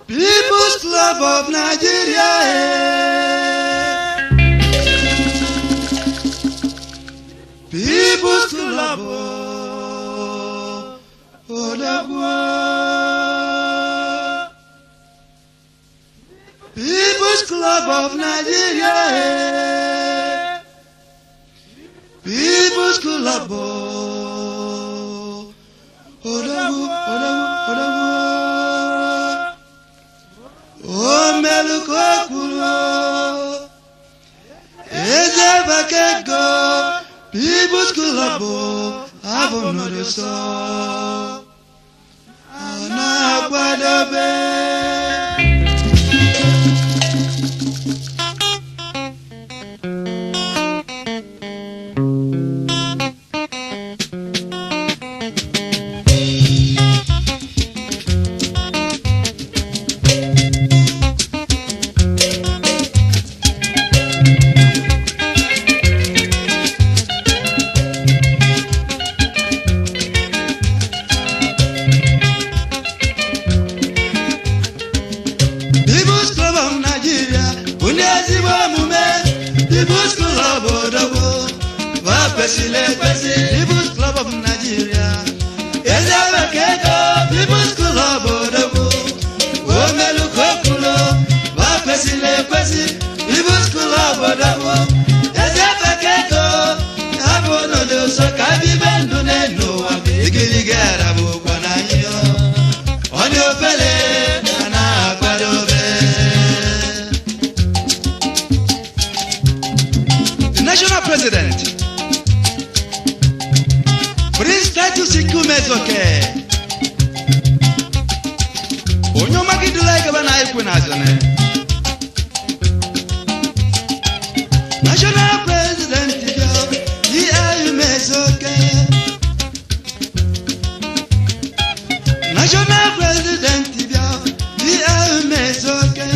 People's Club of Nigeria. People's Club of People's Club of Nigeria. People's Club O meluko kulo Ezebakego People's Club Abonodoso Ana Guadabe. People's Club of Nigeria. Yes, I can go. People's Club of Womeluko Kulo. Wapesile Kwesi. People's Club of Yes, I can go. Abono de Sokabi Bendune no one. Igigara Bukanayo. On your belly, Nana Quadobe. The national president. Status ikumezoke onyo magidula ikabana ikunazane national president he ayumezoke national president he ayumezoke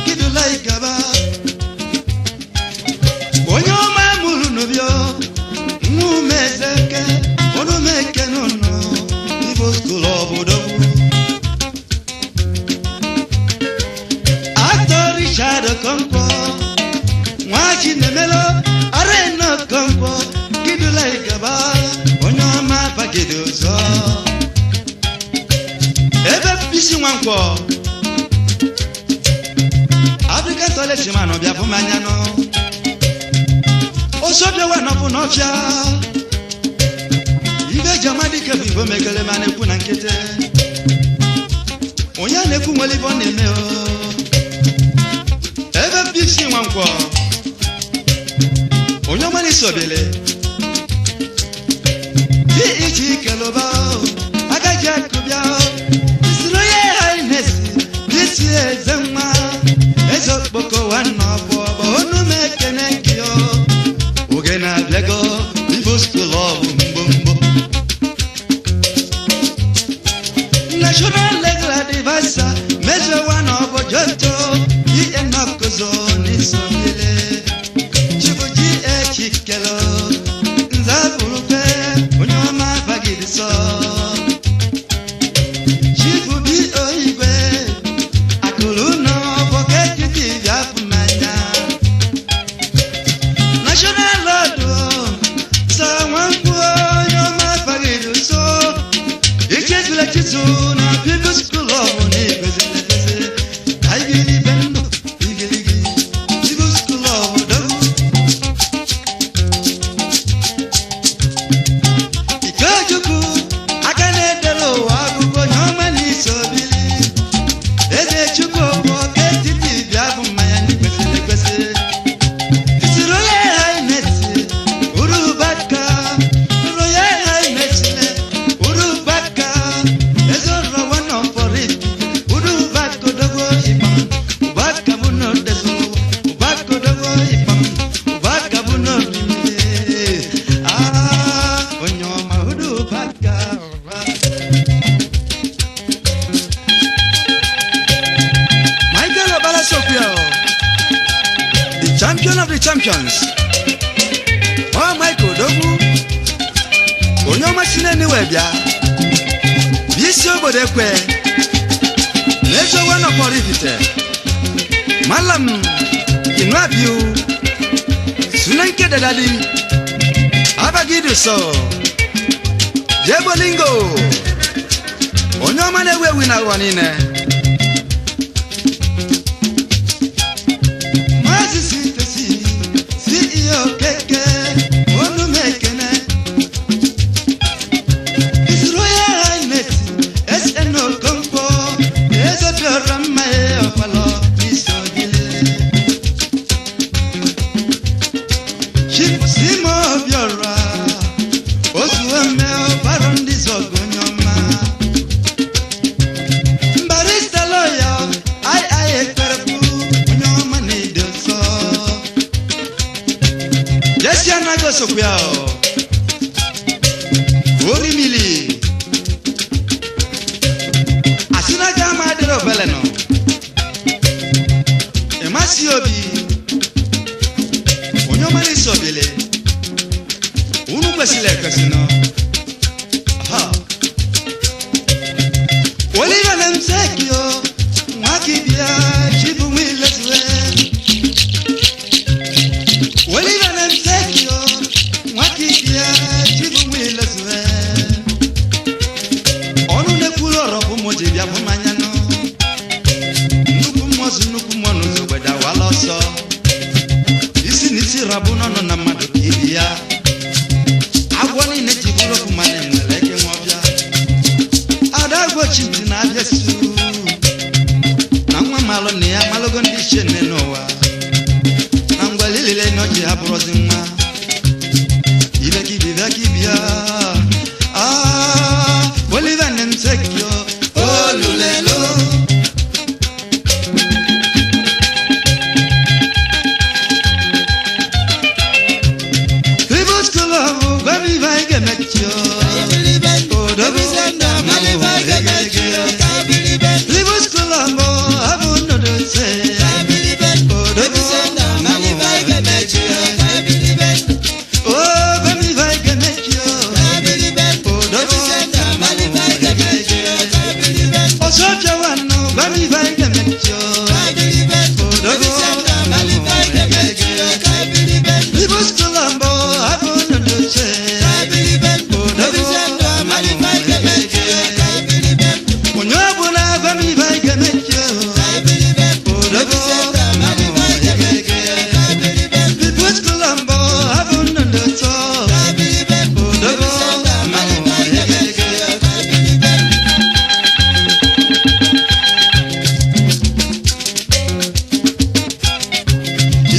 kidula ikaba onyo mamulu nobyo numezeke People's Club Actor Richard Okonkwo Nwachi Nemelo Arena Okonkwo Kidula Igaba Onyoma Pagidozo Ebe Bisi Nwankwo African Toilet Man Obia Fumanyano Osobia Wanofu Nofia Jamadi ke bibo megele mane kuna nkete Onya neku mweli bone meo Ebe bisi wankwo Onya mani sobele Di ichi keloba Agaja kubia Isroye hainesi Bisi ezema Ezo boko wanobo Onu mekene kiyo Ogena blego People's Club National legal advisor, measure one of a joto, he and not goes on his own. Chibuji a chikelo, Zaburupe, when you're my baggy the song. Chibubi oiwe, I could not forget you, Yapumania. National law, someone poor, you're my baggy the song. It is like it's on. People's Club of Nigeria. I believe in People's Club of Ikajuku, I can let the low Agugo, no man is so believe. There's a chuko, get it, Yabu, my anniversary. It's a royal highness, Urubaka, royal highness, Urubaka. Champion of the champions. Oh, Michael Dogu. Onyoma Sine Niwebia. Bisho Bodekwe. Lejo wana korifite malam inwabiu sunanke dadadi abagidu so jebolingo onyoma newe wina wanine keke onu mekene His Royal Highness SNO Kompo Ezobiorama Opalo Isogile Chief Simo Biora Osueme Barondi Zogonyoma Barista lawyer I Ekwerebu Onyoma Nidoso Jesi anago sokuao Ori mili Asina jama adero beleno Emasi obi Onyoma ni sobile Unu kwesile kwesino Aha Oliva nemsekio Mwakibia Chibu mwilezwe Oliva nemsekio Mwakibia Chibu mwilezwe Onu nekulo robu mojibia pumanyano Nuku mozu nuku monu zubeda waloso Isi nisi rabu nono na madukibia Agwani netibulo kumane mweleke mwabia Adagwo chinti na yesu Nangwa malo ni ya malogo ndishe nenowa Nangwa lilile noji haburozi mwa Ibeki bibeki bia Oliva nemsekyo Olulelo People school of Baby Vike Metio Odobi Sanda Mali Vike Metio People school of Abu Nodo say Odobi Sanda Mali Vike Metio Oh Baby Vike Metio Odobi Sanda Mali Vike Metio Osoja wano Baby Vike Metio Odobi Sanda Mali Vike Metio People school of Abu Nodo say Odobi Sanda Mali Vike Metio Onyobuna Baby Vike Metio Odobi Sanda Mali Vike Metio People school of Abu Nodo say Odobi Sanda Mali Vike Metio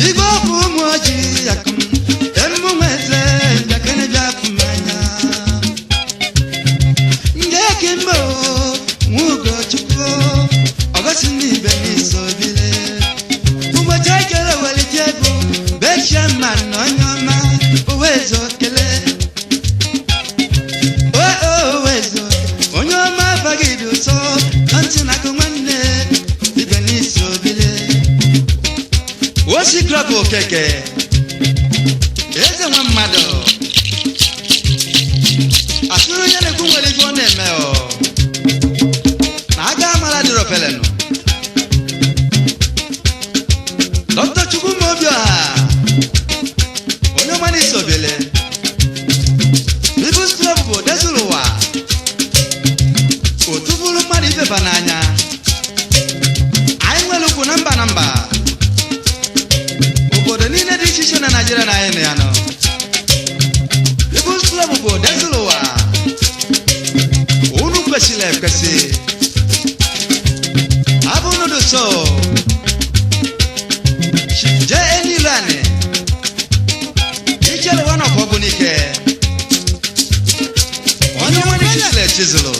Igbo kumoji yakum emu meze jakene japumanya Ngekimbo mugo chuko ogasini beni sobile Umochekele walijebu beshaman onyoma uwezo kele uwezo onyoma bagidu so antina kumane ibeni sobile Wosi klabu keke Eze mwamado Asuru yane kumwele jone meo Na aga amala diro peleno Dr. Chukumobia Onyomani sobele People's Club Desuluwa Otubulu marife bananya Aimwelu kunamba Obodo nine di shisho na Nigeria na ene ano People's Club Desuluwa Unu kwesile kwesi Abu nudu so Je enilane Ichele wana kwabunike Wano wani kisile chizilo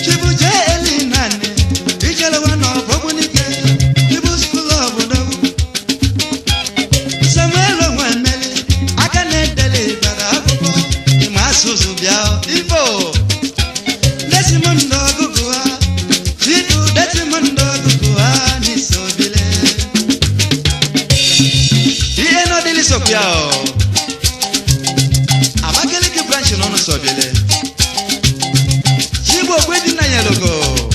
Chibu je elinane Ichele wana kwabunike People's Club Dogu Samuelo mwemeli Akane deli bara abuko Imasuzu biao Ibo Desimondo guguwa Chibu desimondo guguwa Nisobile Iye no dili sopiao Abakeleke branch nono sobile Chibu ogwedi na yelogo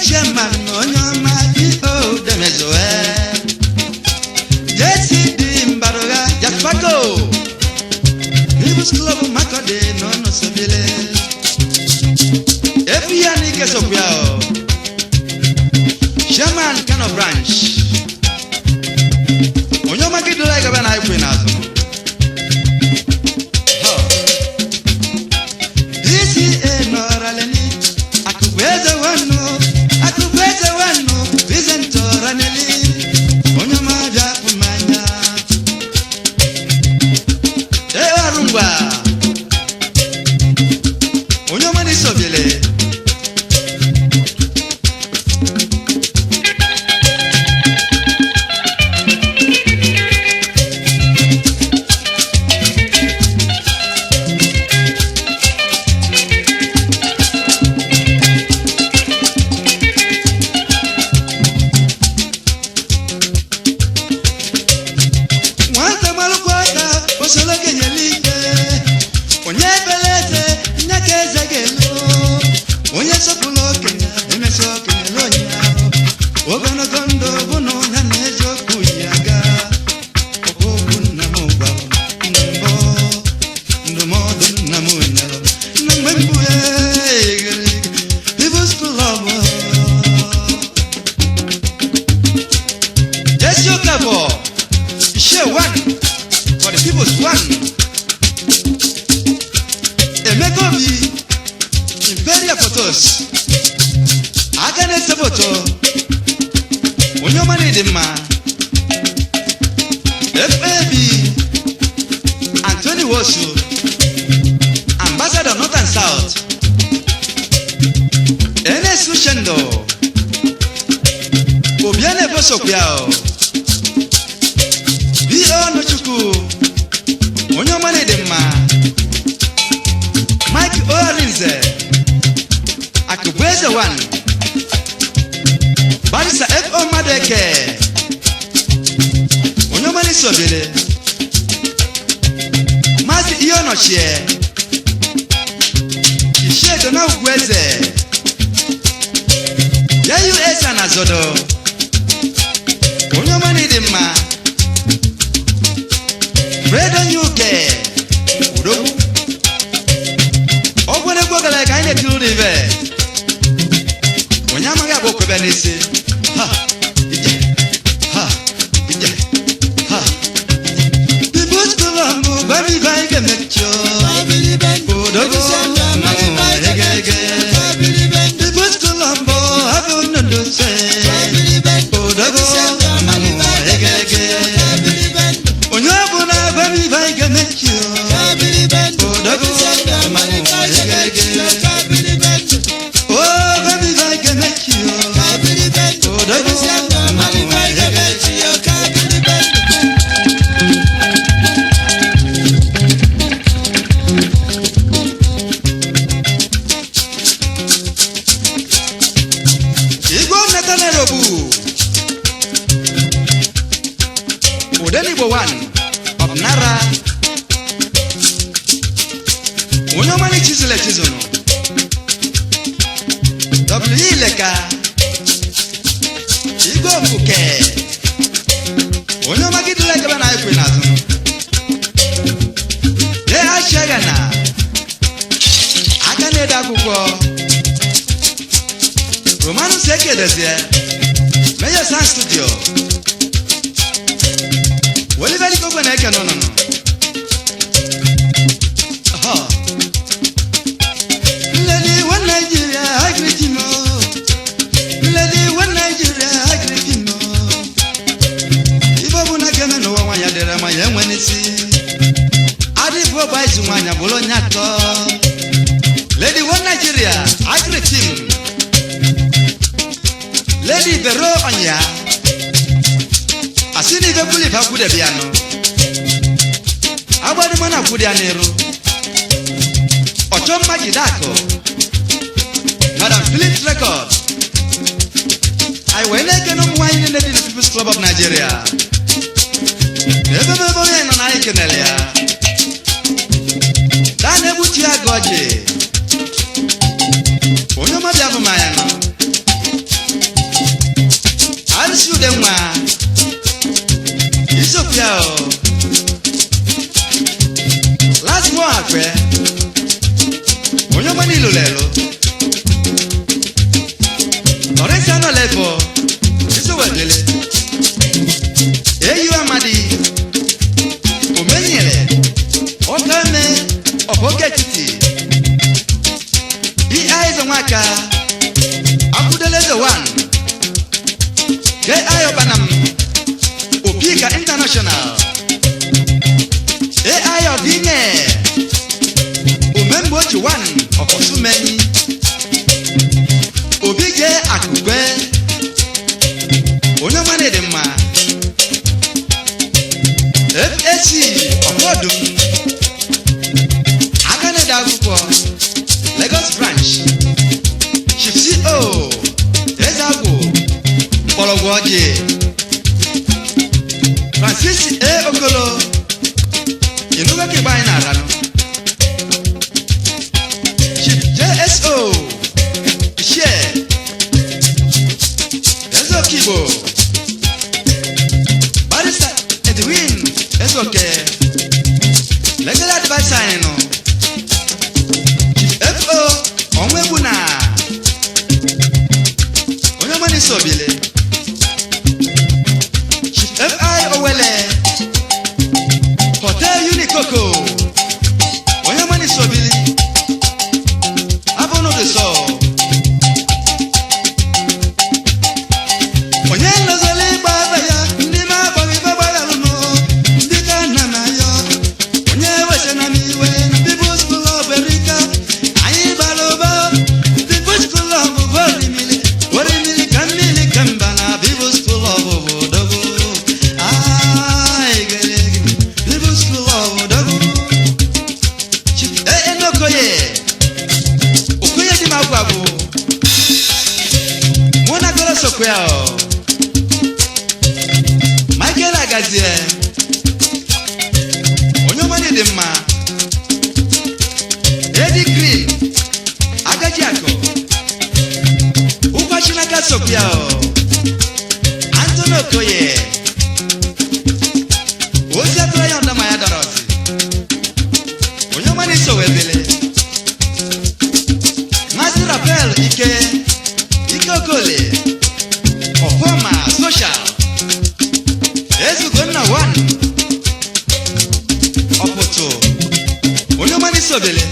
chairman Onyoma Iho Demezoe JCD Mbaroga Jafago People's Club Makode Nono Sabile Efiani Kesopiao Chairman Kano Branch Onyoma Kidula Gabana Ipenazo DCA Noraleni Akubeza wano Vizentoraneli Onyoma Japumanya Ewa Rumba Onyoma Nisobile Ambassador North and South Enes Luchendo Obiane Bosopiao Bio Nochuku Onyoma Nedema Mike Orinze Akubweze One Barisa F.O. Madeke Onyoma Nisobile Masi Iyono Shie Ishe Dona Ugweze Yayu Esa Nazodo Onyoma Nidima Fredo Nyuke Udogu Ogwene Gwogala Kaine Tilunive Onyama Gabo Kwebenisi Ha Ije Ha Ije Ha People's Colombo Baby Vaike Mecho Udogu Mamu Hegege People's Colombo Habu Nunduse Udogu Mamu Hegege Onyabuna Baby Vaike Mecho Udogu Mamu Hegege Oh Baby Vaike Mecho Udogu Mamu Hegege Igbo one of Nara Onyomani Chisile Chizono W. Leka Igbo Fuke Onyoma Gidule Gabana Ikwinazo De Ashagana Akane Dakuko Romano Seke Desia Major Sound Studio Wali bali ko na eka no. Aha. Lady one Nigeria I greet you. Lady one Nigeria I greet you. Ibo buna keme no wa ya dere ma ye nwanisi. Adi fo ba isu nwanya bolo nyato. Lady one Nigeria I greet you. Lady Vero Onya Asini vekuli vakude biano Abadi mana kude anero Ochoma Jidako Madam Phillips Record I wene keno mwine in the People's Club of Nigeria Nebe bebo yeno na ikenelia Dane butia goje Onyoma biabu mayano level. This is what they you amadi. Omenyele. Okame. Opoketiti. The eyes on Waka. Abudele the one. Get eye obanam. Opika International. AI of Dine. Remember what you want of so many. Obije Akugbe. Onamane de ma. FSC of Odum. Akane Dagupo. Lagos branch. Chief CO. Ezago. Pologwaje. Francis A. Okolo. You know what you buy now, JSO, share. That's okay, bo. Barista Edwin, that's okay. Legal advice, I know. FO, Onwebuna. Onamani Sobile. FI Owele. Hotel Unicoco. Oyamani Sobili. Abono de so. Onyelo zole baba ya. Ndima bobi baba ya lumo. Ndika nana yo. Onyewe sena miwe. People school of America. Anyi Baloba. People school of Orimili. Orimili kamili kambana. People school of Obodobo. Michael Agazie Onyomani Dema Eddie Green Agajiako Upachinaka Sopiao Antonio Koye Osia Trayonda Mayadarosi Onyomani Sowebele Master Rappel Ike Okole Ofoma Social Ezugonna One Opoto Onyomani Sobele